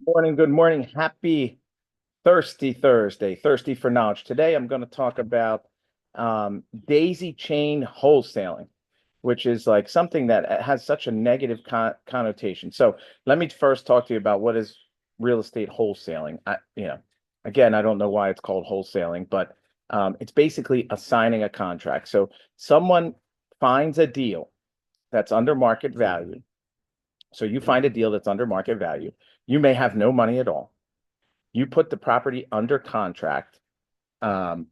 Morning, good morning. Happy Thirsty Thursday, thirsty for knowledge. Today I'm going to talk about daisy chain wholesaling, which is like something that has such a negative connotation. So let me first talk to you about what is real estate wholesaling. Again, I don't know why it's called wholesaling, but it's basically assigning a contract. So someone finds a deal that's under market value. So you find a deal that's under market value. You may have no money at all. You put the property under contract. Um,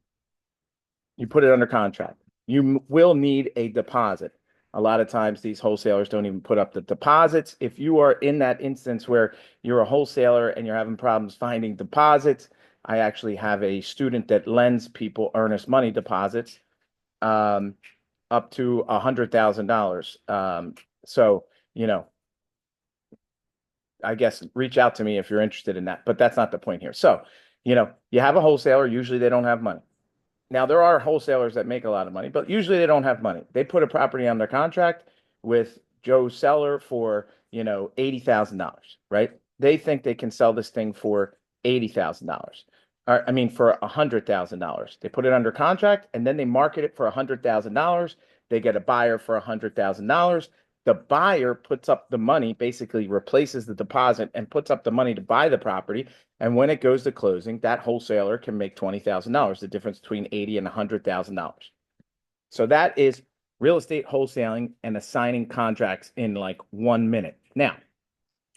you put it under contract. You will need a deposit. A lot of times, these wholesalers don't even put up the deposits. If you are in that instance where you're a wholesaler and you're having problems finding deposits, I actually have a student that lends people earnest money deposits um, up to $100,000. So, you know, I guess reach out to me if you're interested in that, but that's not the point here. So, you have a wholesaler, usually they don't have money. Now, there are wholesalers that make a lot of money, but usually they don't have money. They put a property under contract with Joe Seller for, $80,000, right? They think they can sell this thing for $80,000. Or, I mean, for $100,000. They put it under contract and then they market it for $100,000. They get a buyer for $100,000. The buyer puts up the money, basically replaces the deposit and puts up the money to buy the property. And when it goes to closing, that wholesaler can make $20,000, the difference between 80 and $100,000. So that is real estate wholesaling and assigning contracts in like 1 minute. Now,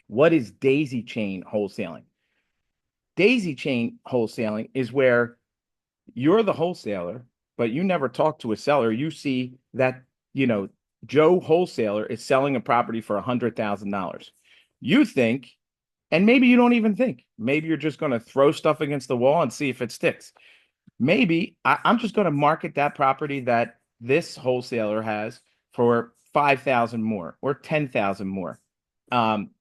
what is daisy chain wholesaling? Daisy chain wholesaling is where you're the wholesaler, but you never talk to a seller. You see that, you know, Joe wholesaler is selling a property for $100,000. You think, and maybe you don't even think, maybe you're just going to throw stuff against the wall and see if it sticks. Maybe I'm just going to market that property that this wholesaler has for 5,000 more or 10,000 more. Um,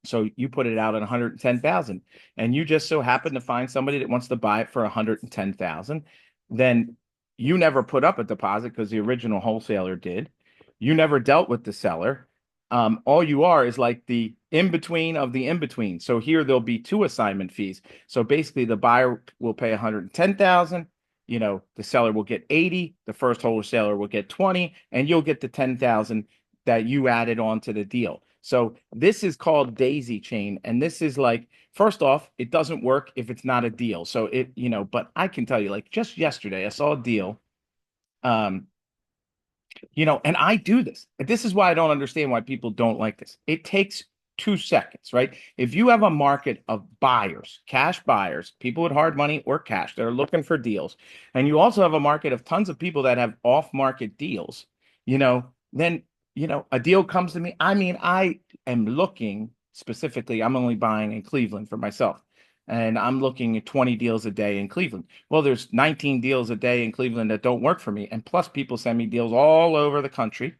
so you put it out at 110,000 and you just so happen to find somebody that wants to buy it for 110,000, then you never put up a deposit because the original wholesaler did. You never dealt with the seller. All you are is like the in between of the in between. So here there'll be two assignment fees. So basically the buyer will pay 110,000, the seller will get 80, the first wholesaler will get 20, and you'll get the 10,000 that you added on to the deal. So this is called daisy chain. And this is like, first off, it doesn't work if it's not a deal. So but I can tell you, like just yesterday, I saw a deal. Um, and I do this. This is why I don't understand why people don't like this. It takes 2 seconds, right? If you have a market of buyers, cash buyers, people with hard money or cash that are looking for deals, and you also have a market of tons of people that have off-market deals, then, a deal comes to me. I mean, I am looking specifically, I'm only buying in Cleveland for myself. And I'm looking at 20 deals a day in Cleveland. Well, there's 19 deals a day in Cleveland that don't work for me. And plus, people send me deals all over the country.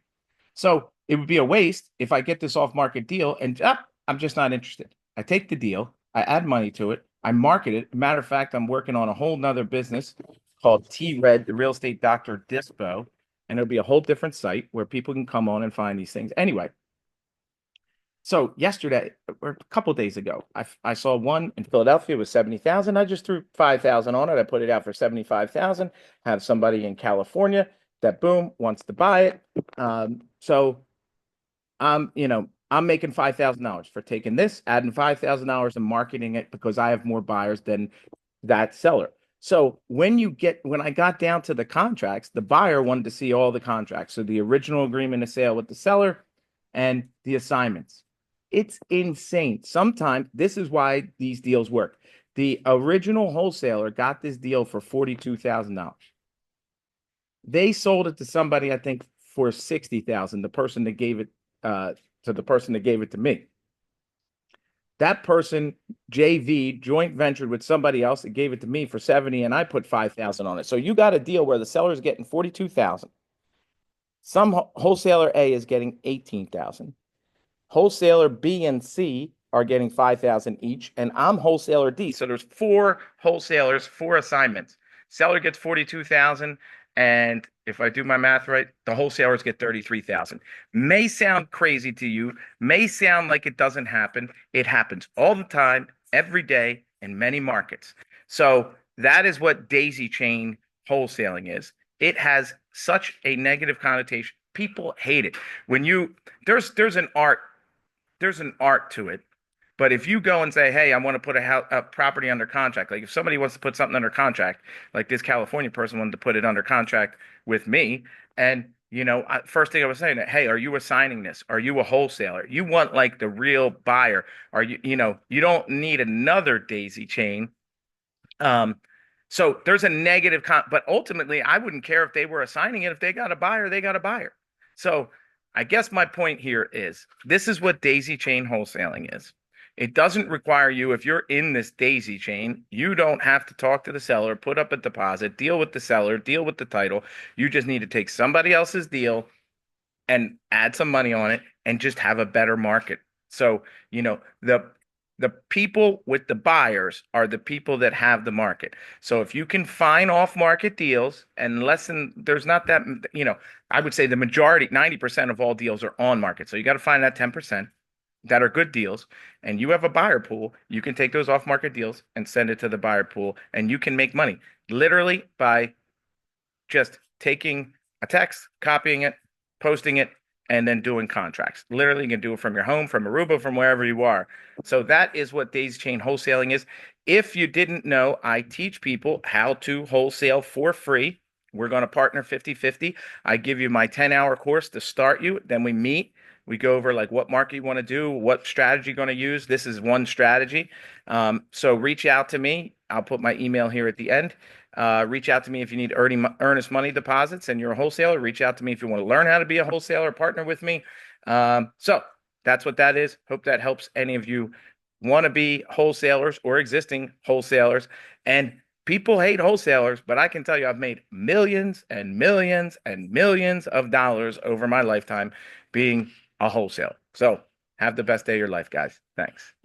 So it would be a waste if I get this off market deal and I'm just not interested. I take the deal, I add money to it, I market it. Matter of fact, I'm working on a whole nother business called T Red, the real estate doctor Dispo. And it'll be a whole different site where people can come on and find these things. Anyway, so yesterday or a couple of days ago, I saw one in Philadelphia with 70,000. I just threw 5,000 on it. I put it out for 75,000. Have somebody in California that boom wants to buy it. So I'm making $5,000 for taking this, adding $5,000 and marketing it because I have more buyers than that seller. So when I got down to the contracts, the buyer wanted to see all the contracts. So the original agreement of sale with the seller and the assignments. It's insane. Sometimes this is why these deals work. The original wholesaler got this deal for $42,000. They sold it to somebody, I think, for 60,000, the person that gave it to the person that gave it to me. That person JV joint ventured with somebody else that gave it to me for 70 and I put 5,000 on it. So you got a deal where the seller is getting 42,000. Some wholesaler A is getting 18,000. Wholesaler B and C are getting 5,000 each, and I'm wholesaler D. So there's four wholesalers, four assignments. Seller gets 42,000, And if I do my math right, the wholesalers get 33,000. May sound crazy to you, may sound like it doesn't happen. It happens all the time, every day in many markets. So that is what daisy chain wholesaling is. It has such a negative connotation. People hate it. When you there's an art to it. But if you go and say, "Hey, I want to put a property under contract," like if somebody wants to put something under contract, like this California person wanted to put it under contract with me, and first thing I was saying, "Hey, are you assigning this? Are you a wholesaler? You want like the real buyer? Are you don't need another daisy chain." Um, so there's a negative but ultimately, I wouldn't care if they were assigning it. If they got a buyer, they got a buyer. So I guess my point here is this is what daisy chain wholesaling is. It doesn't require you, if you're in this daisy chain, you don't have to talk to the seller, put up a deposit, deal with the seller, deal with the title. You just need to take somebody else's deal and add some money on it and just have a better market. So, the people with the buyers are the people that have the market. So if you can find off-market deals and there's not that, I would say the majority, 90% of all deals are on market. So you got to find that 10% that are good deals, and you have a buyer pool. You can take those off-market deals and send it to the buyer pool, and you can make money literally by just taking a text, copying it, posting it, and then doing contracts. Literally, you can do it from your home, from Aruba, from wherever you are. So that is what daisy chain wholesaling is. If you didn't know, I teach people how to wholesale for free. We're going to partner 50-50. I give you my 10-hour course to start you. Then we meet. We go over like what market you want to do, what strategy you're going to use. This is one strategy. So reach out to me. I'll put my email here at the end. Reach out to me if you need earnest money deposits and you're a wholesaler. Reach out to me if you want to learn how to be a wholesaler, partner with me. So that's what that is. Hope that helps any of you want to be wholesalers or existing wholesalers. And people hate wholesalers, but I can tell you I've made millions and millions and millions of dollars over my lifetime being a wholesaler. So have the best day of your life, guys. Thanks.